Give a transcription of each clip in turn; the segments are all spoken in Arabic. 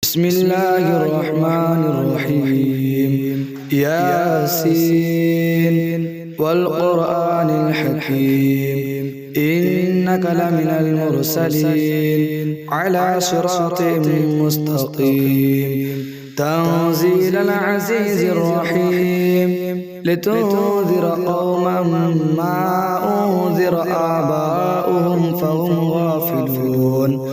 بسم الله الرحمن الرحيم ياسين والقرآن الحكيم إنك لمن المرسلين على صراط مستقيم تنزيل العزيز الرحيم لتنذر قوما ما أنذر آباؤهم فهم غافلون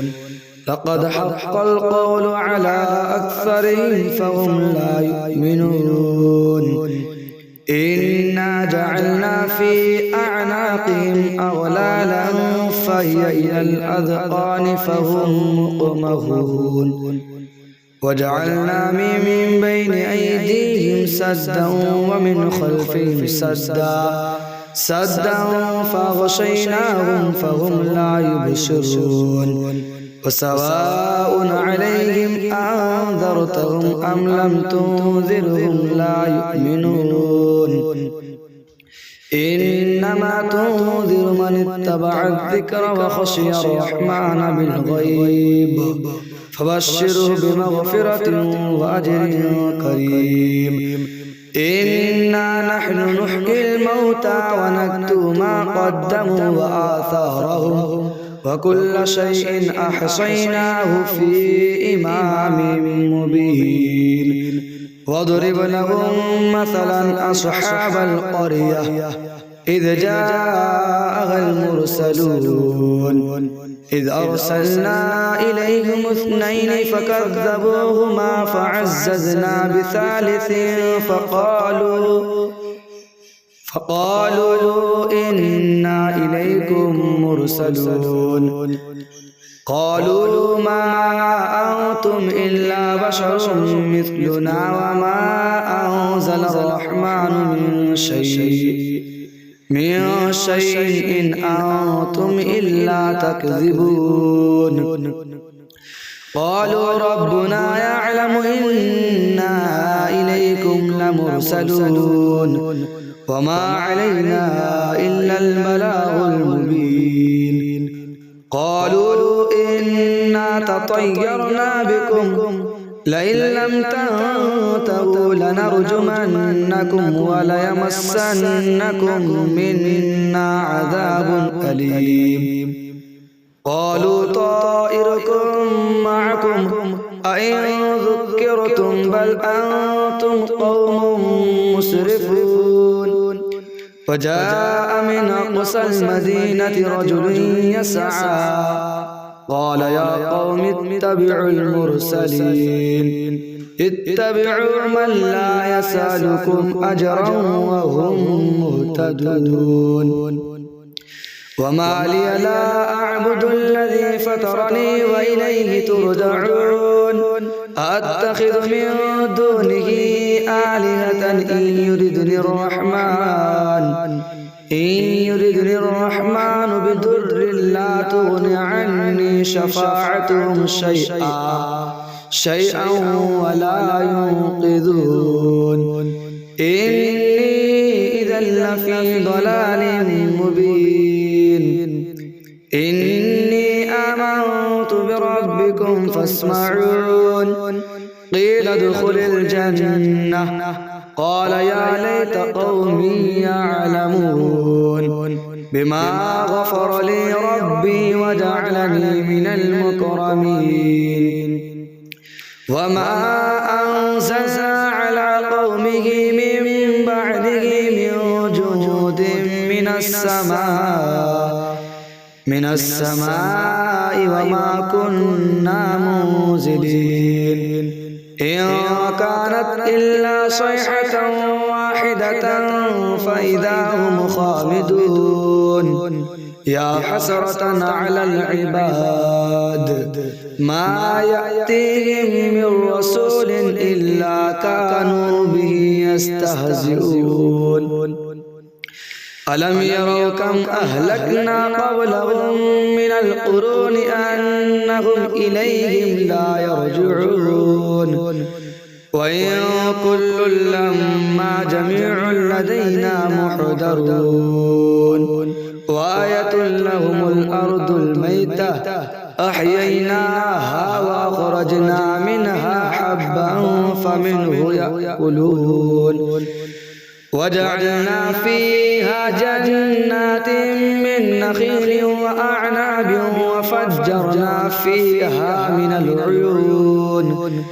لقد حق القول على أكثرهم فهم لا يؤمنون إنا جعلنا في أعناقهم أغلالا فهي إلى الأذقان فهم مقمحون وجعلنا من بين أيديهم سدا ومن خلفهم سدا فغشيناهم فهم لا يبصرون وسواء عليهم أنذرتهم أم لم تنذرهم لا يؤمنون إنما تنذر من اتبع الذكر وخشي الرحمن بالغيب فبشره بمغفرة وأجر كريم إنا نحن نحيي الموتى ونكتب ما قدموا وآثارهم وكل شيء أحصيناه في إمام مبين واضرب لهم مثلا أصحاب القرية إذ جاءها المرسلون إذ أرسلنا إليهم اثنين فكذبوهما فعززنا بثالث فقالوا إنا إليكم مرسلون قالوا ما أنتم إلا بشر مثلنا وما أنزل الرحمن من شيء إن أنتم إلا تكذبون قالوا ربنا يعلم إنا إليكم لمرسلون وما علينا إلا البلاغ المبين قالوا إنا تطيرنا بكم لئن لم تنتهوا لنرجمنكم وليمسنكم منا عذاب أليم قالوا طائركم معكم أئن ذكرتم بل أنتم قوم مسرفون وجاء من أقصى المدينة رجل يسعى قال يا قوم اتبعوا المرسلين اتبعوا من لا يسألكم أجرا وهم مهتدون وما لي لا أعبد الذي فطرني وإليه ترجعون أتخذ من دونه آلهة إن يردني الرحمن بضر لا تغن عني شفاعتهم شيئا ولا ينقذون إني إذا لفي ضلال مبين إني آمنت بربكم فاسمعون قيل ادخل الجنة قال يا ليت قومي يعلمون بما غفر لي ربي وجعلني من المكرمين وما أنزلنا على قومه من بعده من جنود من السماء وما كنا منزلين إن كانت إلا صيحة واحدة فإذا هم خامدون يا حسرة على العباد ما يأتيهم من رسول إلا كانوا به يستهزئون ألم يروا كم أهلكنا قبلهم من القرون أنهم إليهم لا يرجعون وإن كل لما جميع لدينا محضرون وآية لهم الأرض الميتة أحييناها وأخرجنا منها فمنه يأكلون وجعلنا فيها جنات من نخيل وأعناب وفجرنا فيها من العيون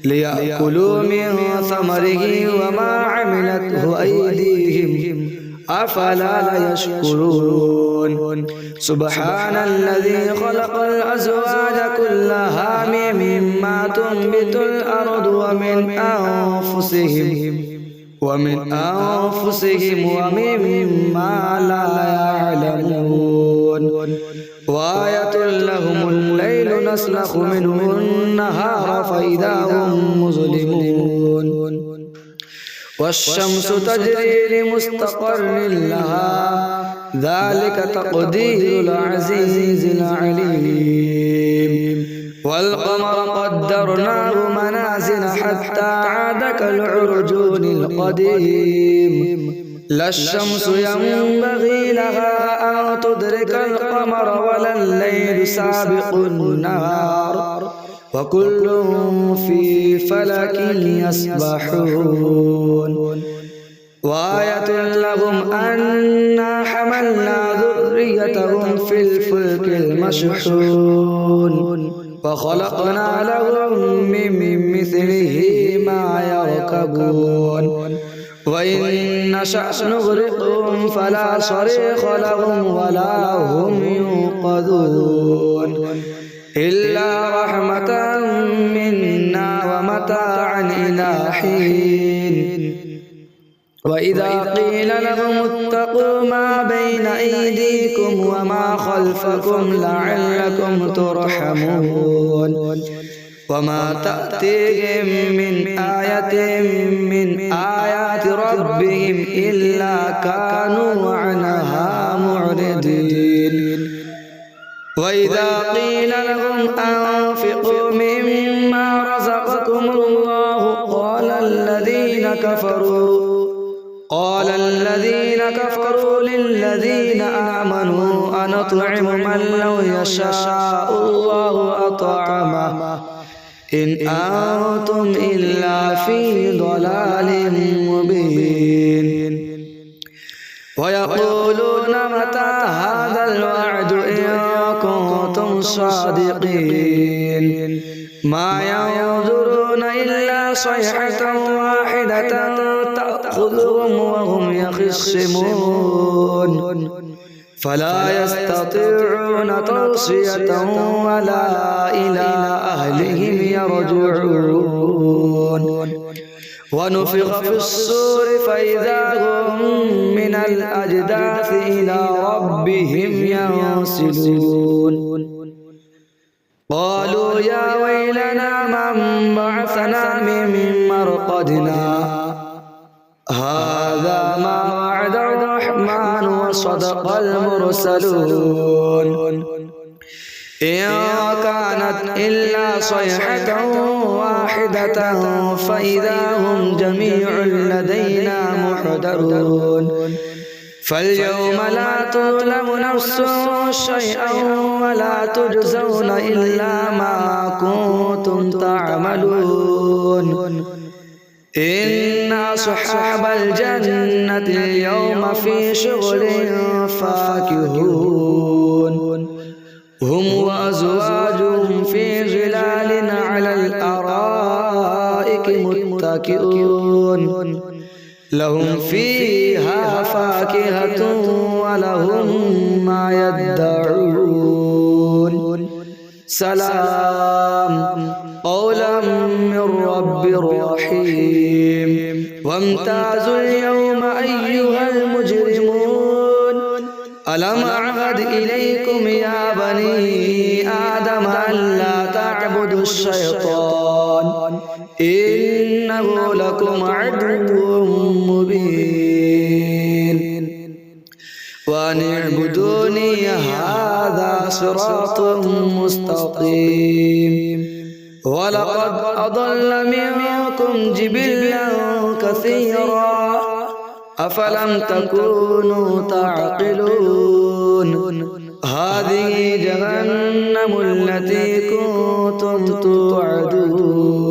ليأكلوا من ثمره وما عملته أيديهم أفلا يشكرون سبحان الذي خلق الأزواج كلها مما تنبت الأرض ومن أنفسهم ومما لا يعلمون وآية لهم الليل نسلخ منه النهار فإذا هم مظلمون والشمس تجري لمستقر لها ذلك تقدير العزيز العليم والقمر قدرناه منازل حتى عاد كالعرجون القديم لا الشمس ينبغي لها أن تدرك القمر ولا الليل سابق النهار وكل في فلك يسبحون وآية لهم أنا حملنا ذريتهم في الفلك المشحون وخلقنا لهم من مثله ما يركبون وإن نشأ نغرقهم فلا صريخ لهم ولا هم ينقذون إلا رحمة منا ومتاعا إلى حين وإذا قيل لهم اتقوا ما بين أيديكم وما خلفكم لعلكم ترحمون وما تأتيهم من آية من آيات ربهم إلا كانوا عنها معرضين وإذا قيل لهم أنفقوا مما رزقكم الله قال الذين كفروا للذين آمنوا أنطعم من لو يشاء الله أطعمه إن أنتم إلا في ضلال مبين ويقولون متى هذا الوعد إن كنتم صادقين ما ينظرون إلا صيحة واحدة تأخذهم وهم يخصمون فلا يستطيعون توصية ولا إلى أهلهم يرجعون ونفخ في الصور فإذا هم من الأجداث إلى ربهم ينسلون قالوا يا ويلنا من بعثنا من مرقدنا هذا ما وعد الرحمن وصدق المرسلون إن كانت إلا صيحة واحدة فإذا هم جميع لدينا محضرون فاليوم لا تظلم نفس شيئا ولا تجزون إلا ما كنتم تعملون إن أصحاب الجنة اليوم في شغل فاكهون هم وأزواجهم في ظلال على الأرائك متكئون لهم فيها فاكهة ولهم ما يدعون سلام قولا من رب رحيم وامتازوا اليوم أيها المجرمون ألم أعهد إليكم يا بني آدم ألا تعبدوا الشيطان إنه لكم عدو مبين وأن اعبدوني هذا صراط مستقيم ولقد أضل منكم جبلا كثيرا أفلم تكونوا تعقلون هذه جهنم التي كنتم توعدون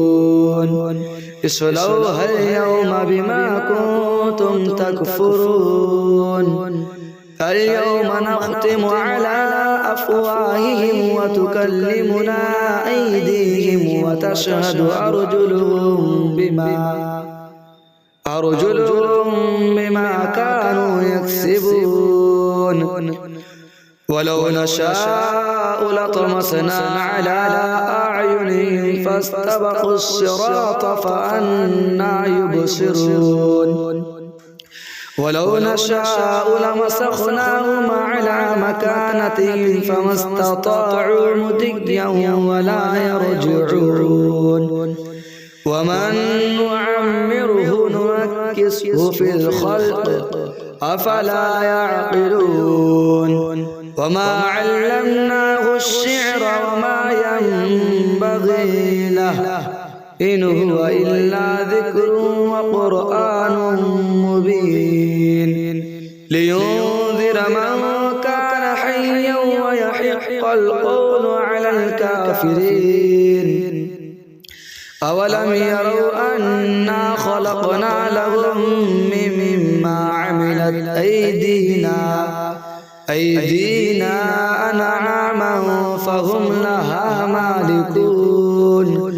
اصلوها اليوم بما كنتم تكفرون اليوم نختم على أفواههم وتكلمنا أيديهم وتشهد أرجلهم بما كانوا يكسبون ولو نشاء لطمسنا على أعينهم فاستبقوا الصراط فأنى يبصرون ولو نشاء لمسخناهم على مكانتهم فما استطاعوا مضيا ولا يرجعون ومن نعمره ننكسه في الخلق أفلا يعقلون وما علمناه الشعر وما ينبغي له إن هو إلا ذكر وقرآن مبين لينذر من كان حيا ويحق القول على الكافرين أولم يروا أنا خلقنا لهم مما عملت أيدينا أنعاما فهم لها مالكون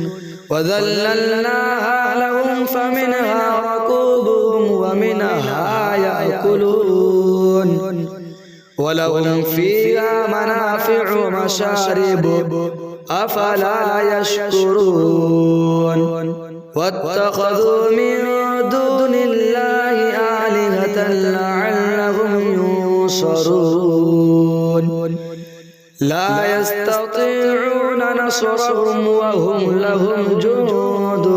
وذللناها لهم فمنها ركوبهم ومنها يأكلون ولهم فيها منافع ومشارب أفلا يشكرون واتخذوا من دون الله آلهة لعلهم ينصرون لا يستطيعون نصرهم وهم لهم جند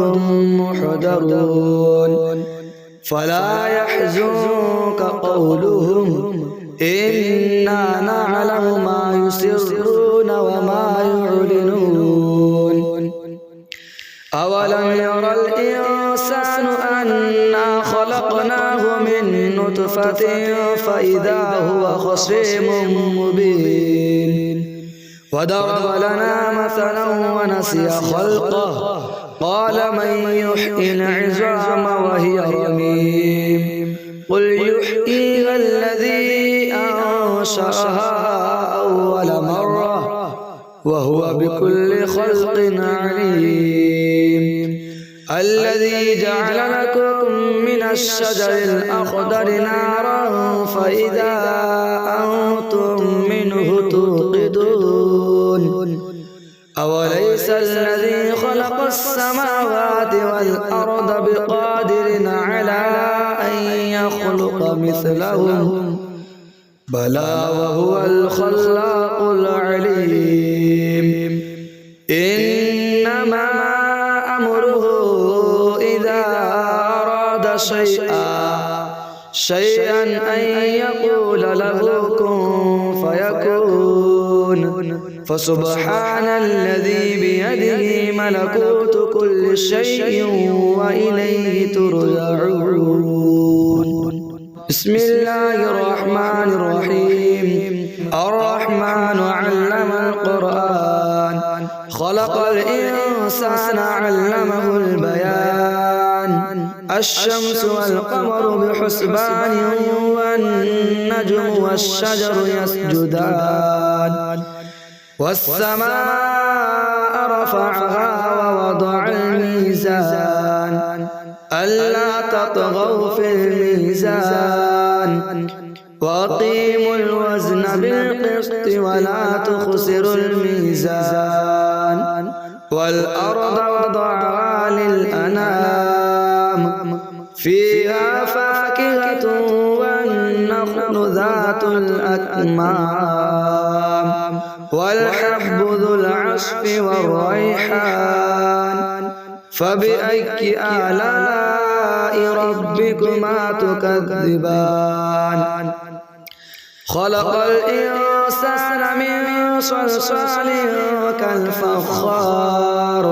محضرون فلا يحزنك قولهم إنا نعلم ما يسرون وما يعلنون أولم يرى الإنسان أنا خلقناه من نطفة فإذا هو خصيم مبين وضرب لنا مثلا ونسي خلقه قال من يحيي العظام وهي رميم قل يحييها الذي أنشأها أول مرة وهو بكل خلق عليم الذي جعل لكم من الشجر الأخضر نارا فإذا أنتم منه توقدون أوليس الذي خلق السماوات والأرض بقادر على أن يخلق مثلهم بلى وهو الخلاق العليم إنما أمره إذا أراد شيئا أن يقول له كن فيكون فسبحان الذي بيده ملكوت كل شيء وإليه ترجعون بسم الله الرحمن الرحيم الرحمن علم القرآن خلق الإنسان علمه البيان الشمس والقمر بحسبان والنجم والشجر يسجدان والسماء رفعها ووضع الميزان ألا تطغوا في الميزان وأقيموا الوزن بالقسط ولا تخسروا الميزان والأرض وضعها للأنام فيها فاكهة والنخل ذات الأكمام والحب ذو العصف والريحان فبأي آلاء ربكما تكذبان خلق الإنسان من صلصال كالفخار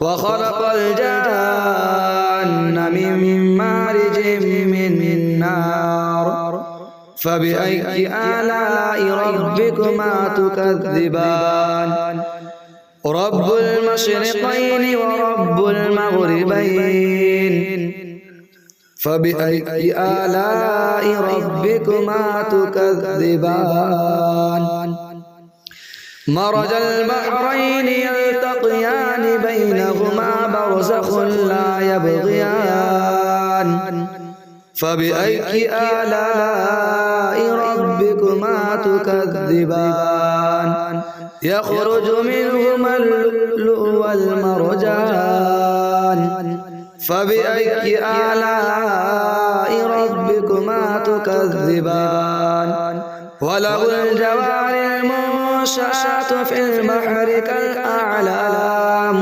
وخلق الجان من مارج من نار فبأي آلاء ربكما تكذبان رب المشرقين ورب المغربين المغربين فبأي آلاء ربكما تكذبان مرج البحرين يلتقيان بينهما برزخ لا يبغيان فبأي آلاء ربكما تكذبان يخرج منهما اللؤلؤ والمرجان فبأي آلاء ربكما تكذبان وله الجوار المنشآت في البحر كالأعلام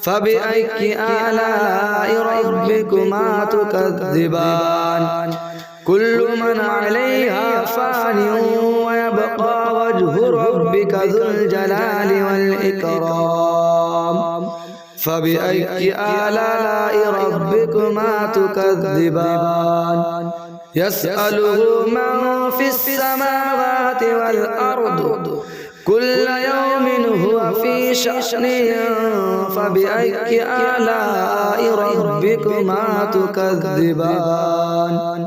فبأي آلاء ربكما تكذبان كل من عليها فان ويبقى وجه ربك ذو الجلال والإكرام فبأي آلاء ربكما تكذبان يسأله من في السماوات والأرض كل يوم هو في شأن فبأي آلاء ربكما تكذبان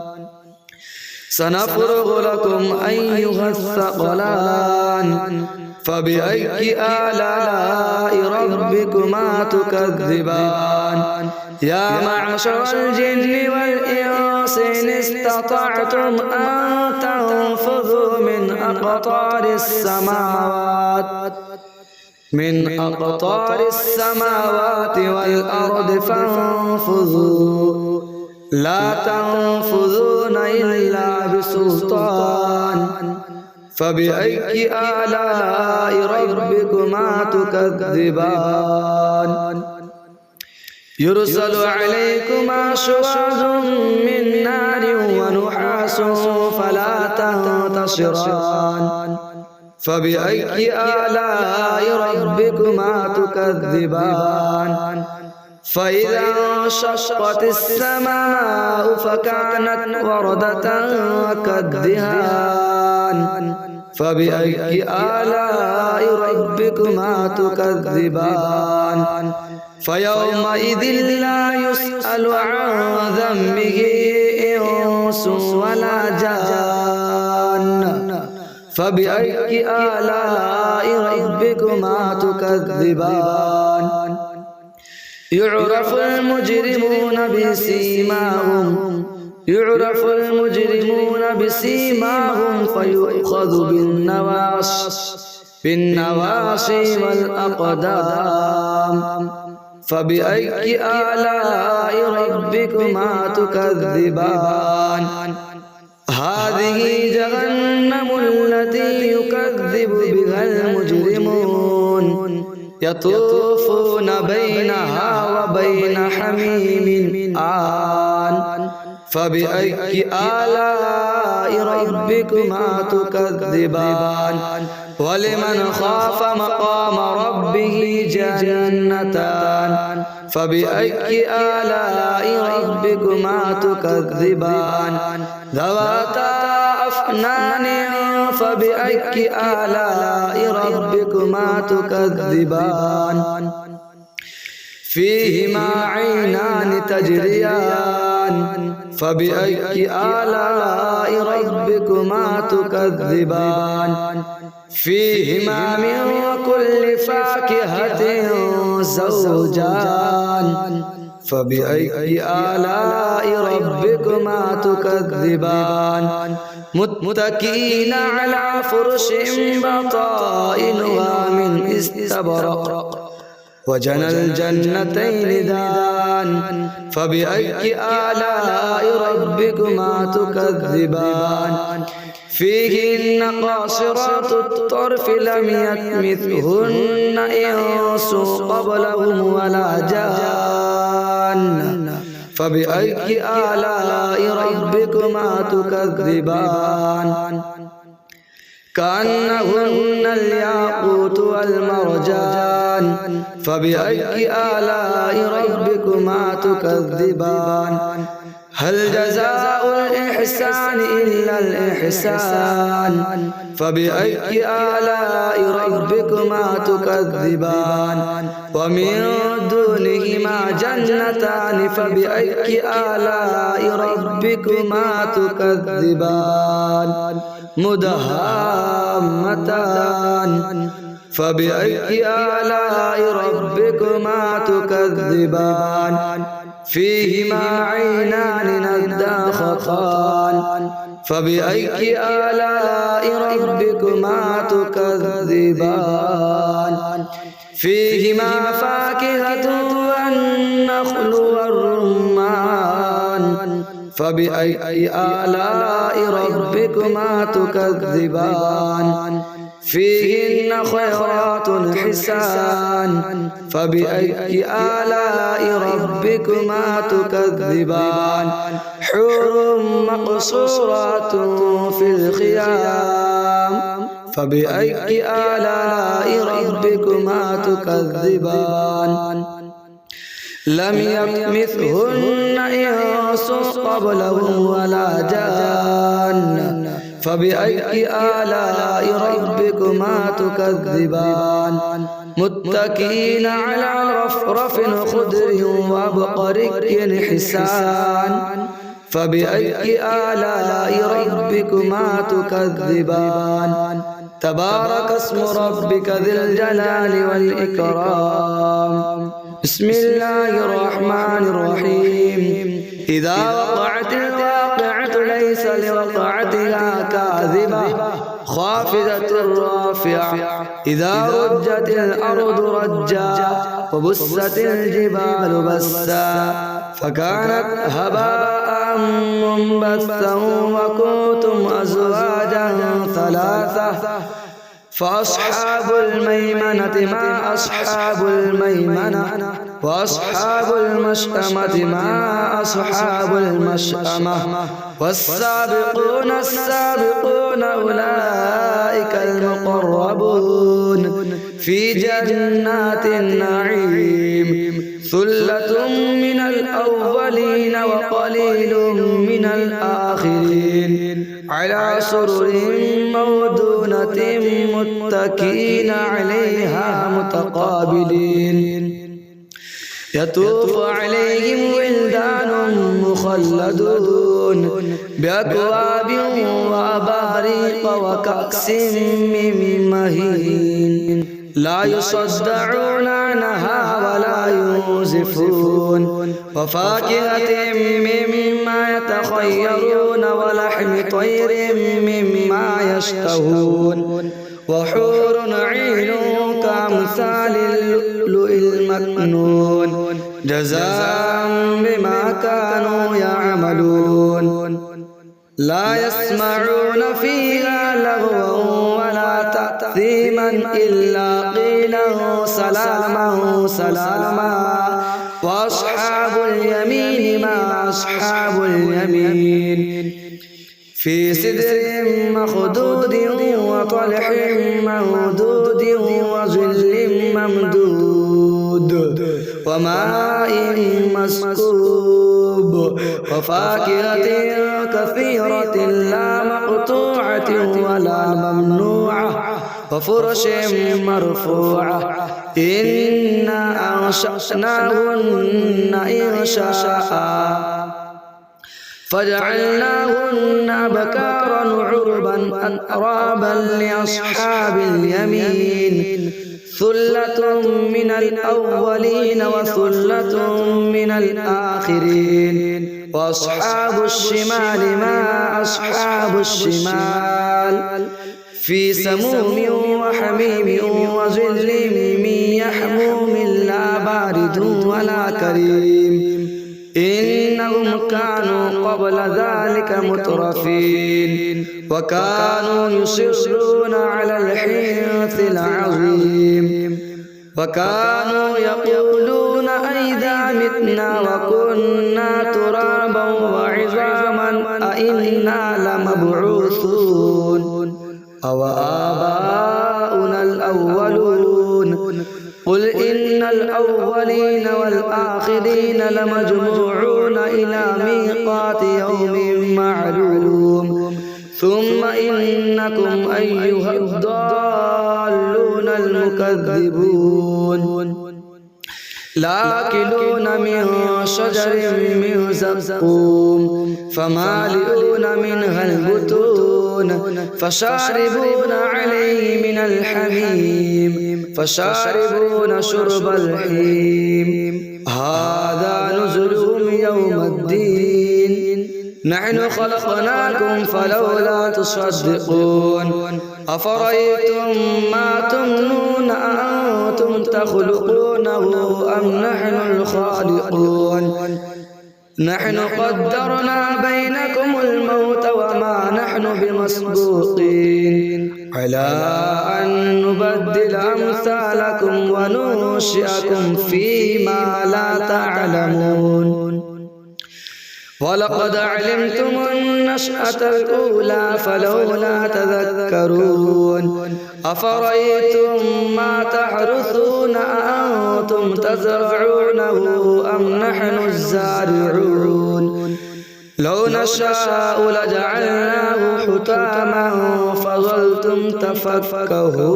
سنفرغ لكم أيها الثقلان فبأي آلاء ربكما تكذبان يا معشر الجن والإنس إن استطعتم أن تنفذوا من أقطار السماوات والأرض فانفذوا لا تنفذون إلا بسلطان فبأي آلاء ربكما تكذبان يرسل عليكما شواظ من نار ونحاس فلا تنتصران فبأي آلاء ربكما تكذبان فإذا انشقت السماء فكانت وردة كالدهان فبأي آلاء ربكما تكذبان فيومئذ لا يسأل عن ذنبه إنس ولا جان فبأي آلاء ربكما تكذبان يعرف المجرمون بسيماهم فيؤخذ بالنواصي والأقدام فبأي آلاء ربكما تكذبان هذه جهنم التي يكذب بها المجرمون يطوفون بينها وبين حميم آن فبأي آلاء ربكما تكذبان ولمن خاف مقام ربه جنتان فبأي آلاء ربكما تكذبان ذواتا أفنان فبأي آلاء ربكما تكذبان فيهما عينان تجريان فبأي آلاء ربكما تكذبان فيهما من كل فاكهة زوجان فبأي آلاء ربكما تكذبان متكئين على فرش بطائنها من استبرق وجنى الجنتين دان فبأي آلاء ربكما تكذبان فيهن قاصرات الطرف لم يطمثهن إنس قبلهم ولا جان فبأي آلاء ربكما تكذبان كأنهن الياقوت والمرجان فبأي آلاء ربكما تكذبان هل جزاء الإحسان إلا الإحسان فبأي آلاء ربكما تكذبان ومن دونهما جنتان فبأي آلاء ربكما تكذبان مدهامتان فبأي آلاء ربكما تكذبان فيهما عينان نضاختان فبأي آلاء ربكما تكذبان فيهما فاكهة والنخل والرمان فبأي آلاء ربكما تكذبان فيهن خيرات حسان فبأي آلاء ربكما تكذبان حور مقصورات في الخيام فبأي آلاء ربكما تكذبان لم يطمثهن إنس قبلهم ولا جان فبأي آلاء ربكما تكذبان متكئين على رفرف خضر وعبقري حسان فبأي آلاء ربكما تكذبان تبارك اسم ربك ذي الجلال والإكرام بسم الله الرحمن الرحيم إذا وقعت الواقعة ليس لوقعتها كاذبة خافضة رافعة إذا رجت الأرض رجا وبست الجبال بسا فكانت هباء منبثا وكنتم أزواجا ثلاثة فأصحاب الميمنة ما أصحاب الميمنة وأصحاب المشأمة ما أصحاب المشأمة والسابقون السابقون أولئك المقربون في جنات النعيم ثلة من الأولين وقليل من الآخرين على سرر موضونة متكئين عليها متقابلين يطوف عليهم ولدان مخلدون بأكواب وأباريق وكأس من مهين لا يصدعون عنها ولا ينزفون وفاكهة مما يتخيرون ولحم طير مما يشتهون وحور عين كأمثال اللؤلؤ المكنون جزاء بما كانوا يعملون لا يسمعون فيها لغوا ولا تأثيما إلا قيلا سلاما سلاما وأصحاب اليمين ما أصحاب اليمين في سدر مخضود وطلح ممدود وظل ممدود وماء مسكوب وفاكهة كثيرة لا مقطوعة ولا ممنوعة وفرش مرفوعة إنا أنشأناهن إنشاء فجعلناهن أبكارا عربا أترابا لأصحاب اليمين ثلة من الأولين وثلة من الآخرين وأصحاب الشمال ما أصحاب الشمال في سموم وحميم وظل من يحموم لا بارد ولا كريم إنهم كانوا قبل ذلك مترفين وكانوا يصرون على الحنث العظيم وكانوا يقولون أئذا متنا وكنا ترابا وعظاما أئنا لمبعوثون أو آباؤنا الأولون قل إن الأولين والآخرين لمجموعون إلى ميقات يوم معلوم ثم إنكم أيها الضالون المكذبون لآكلون من شجر من زقوم فمالئون منها البطون فشاربون عليه من الحميم فشاربون شرب الحميم هذا نزلهم يوم الدين نحن خلقناكم فلولا تصدقون أفرأيتم ما تمنون أأنتم تخلقونه أم نحن الخالقون نحن قدرنا بينكم الموت وما نحن بمسبوقين على أن نبدل أمثالكم وننشئكم فيما لا تعلمون ولقد علمتم النشأة الأولى فلولا تذكرون أفرأيتم ما تحرثون أأنتم تزرعونه أم نحن الزارعون لو نشاء لجعلناه حطاما فظلتم تفكهون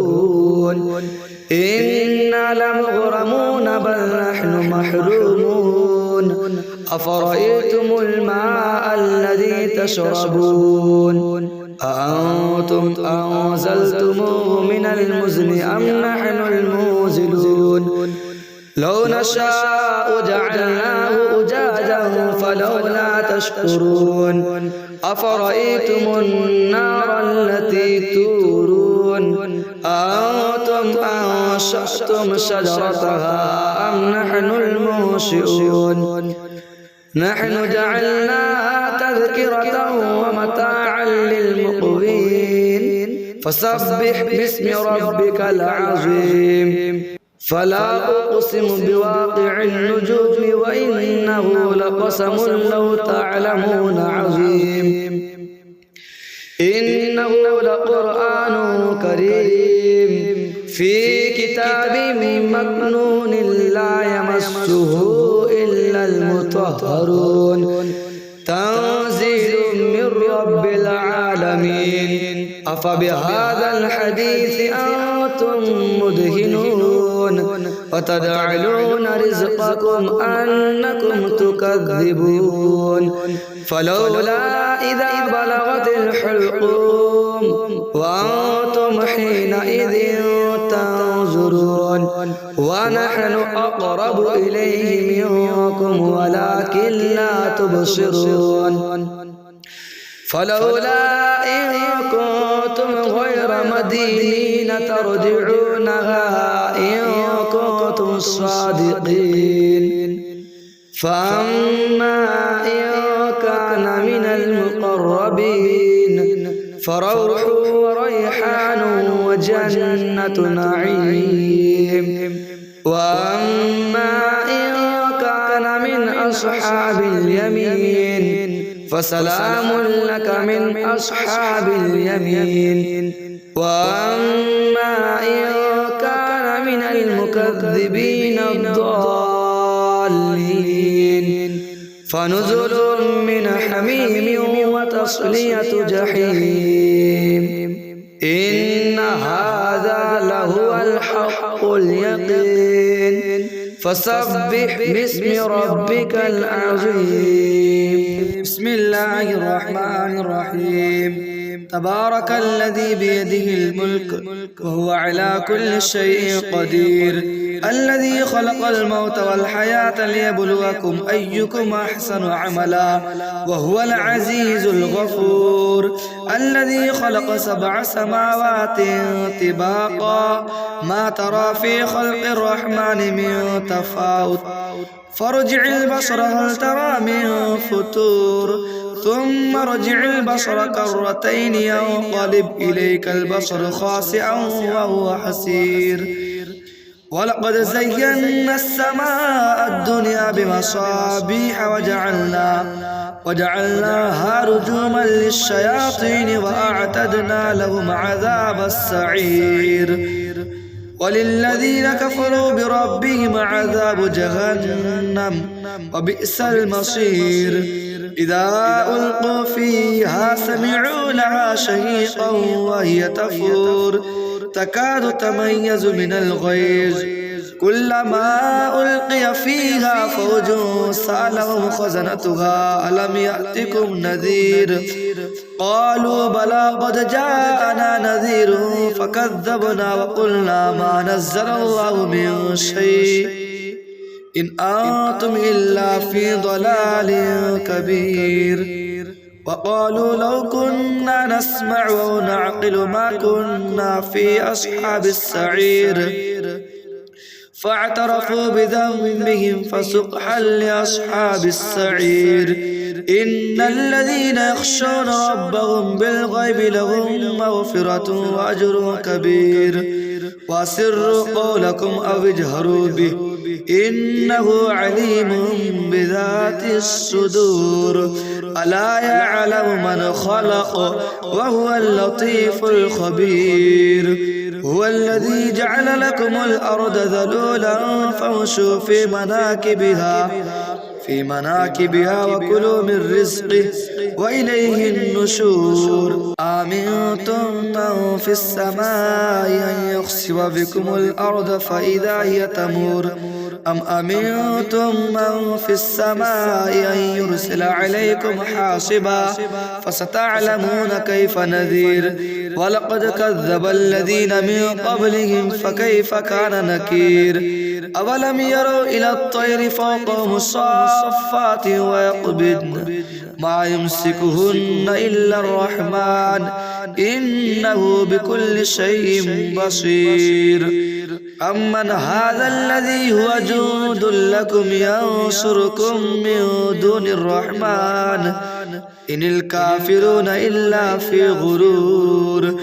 إنا لمغرمون بل نحن محرومون أفرأيتم الماء الذي تشربون أأنتم أنزلتموه من المزن أم نحن المنزلون لو نشاء جعلناه أجاجا فلولا تشكرون أفرأيتم النار التي تورون أأنتم أنشأتم شجرتها أم نحن المنشئون نحن جعلناها تذكرة ومتاعا للمقوين فسبح باسم ربك العظيم فلا أقسم بواقع النجوم وإنه لقسم لو تعلمون عظيم إنه لقرآن كريم في كتاب مكنون لا يمسه إلا المطهرون تنزيل من رب العالمين أفبهذا الحديث أنتم مدهنون وتجعلون رزقكم أنكم تكذبون فلولا إذا بلغت الحلقوم وأنتم حينئذ تنظرون ونحن أقرب إليه منكم ولكن لا تبصرون فلولا إن كنتم غير مدينين ترجعونها إن كنتم صادقين فأما إن كان من المقربين فروح وريحان وجنة نعيم وأما إن كان من أصحاب اليمين فسلام لك من أصحاب اليمين وأما إن كان من المكذبين الضالين فنزل من حميم وتصلية جحيم إن هذا لهو الحق اليقين فسبح باسم ربك العظيم بسم الله الرحمن الرحيم تبارك الذي بيده الملك وهو على كل شيء قدير الذي خلق الموت والحياة ليبلوكم أيكم أحسن عملا وهو العزيز الغفور الذي خلق 7 سماوات طباقا ما ترى في خلق الرحمن من تفاوت فارجع البصر هل ترى من فتور ثم ارجع البصر كرتين ينقلب إليك البصر خاسئا وهو حسير ولقد زينا السماء الدنيا بمصابيح وجعلناها رجوما للشياطين وأعتدنا لهم عذاب السعير وللذين كفروا بربهم عذاب جهنم وبئس المصير إذا ألقوا فيها سمعوا لها شهيقا وهي تفور تكاد تميز من الغيظ كلما ألقي فيها فوج سألهم خزنتها ألم يأتكم نذير قالوا بلى قد جاءنا نذير فكذبنا وقلنا ما نزل الله من شيء إن أنتم إلا في ضلال كبير وقالوا لو كنا نسمع ونعقل ما كنا في أصحاب السعير فاعترفوا بذنبهم فسقحا لأصحاب السعير إن الذين يخشون ربهم بالغيب لهم مغفرة وأجر كبير وأسروا قولكم أو اجهروا به إنه عليم بذات الصدور ألا يعلم من خلق وهو اللطيف الخبير هو الذي جعل لكم الأرض ذلولا فامشوا في مناكبها وكلوا من رزقه وإليه النشور آمنتم من في السماء أن يخسف بكم الأرض فإذا هي تمور أم أمنتم من في السماء أن يرسل عليكم حاصبا فستعلمون كيف نذير ولقد كذب الذين من قبلهم فكيف كان نكير أولم يروا إلى الطير فوقهم صافات ويقبضن ما يمسكهن إلا الرحمن إنه بكل شيء بصير أمن هذا الذي هو جند لكم ينصركم من دون الرحمن إن الكافرون إلا في غرور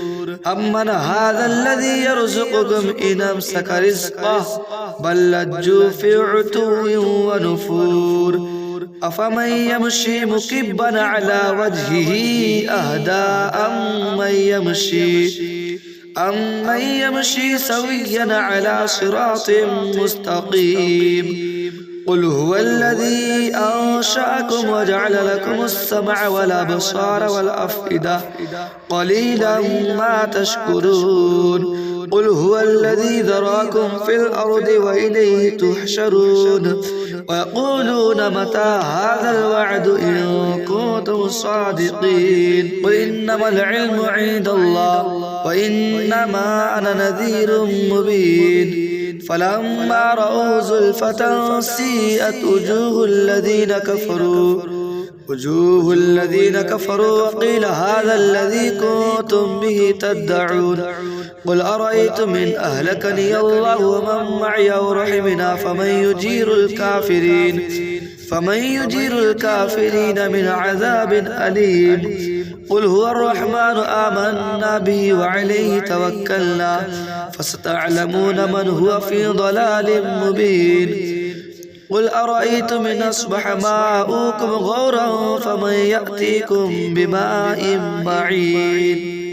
أمن هذا الذي يرزقكم إن أمسك رزقه بل لجوا في عتو ونفور أفمن يمشي مكبا على وجهه أهدى أمن يمشي سويا على صراط مستقيم قل هو الذي أنشأكم وجعل لكم السمع والأبصار والأفئدة قليلا ما تشكرون قل هو الذي ذراكم في الأرض وإليه تحشرون ويقولون متى هذا الوعد إن كنتم صادقين قل إنما العلم عند الله وإنما أنا نذير مبين فلما رأوا زلفة سيئت وجوه الذين كفروا وقيل هذا الذي كنتم به تدعون قل أرأيتم إن أهلكني الله ومن معي أو رحمنا فمن يجير الكافرين من عذاب أليم قل هو الرحمن آمنا به وعليه توكلنا فستعلمون من هو في ضلال مبين قل أرأيتم إن أصبح ماؤكم غورا فمن يأتيكم بماء معين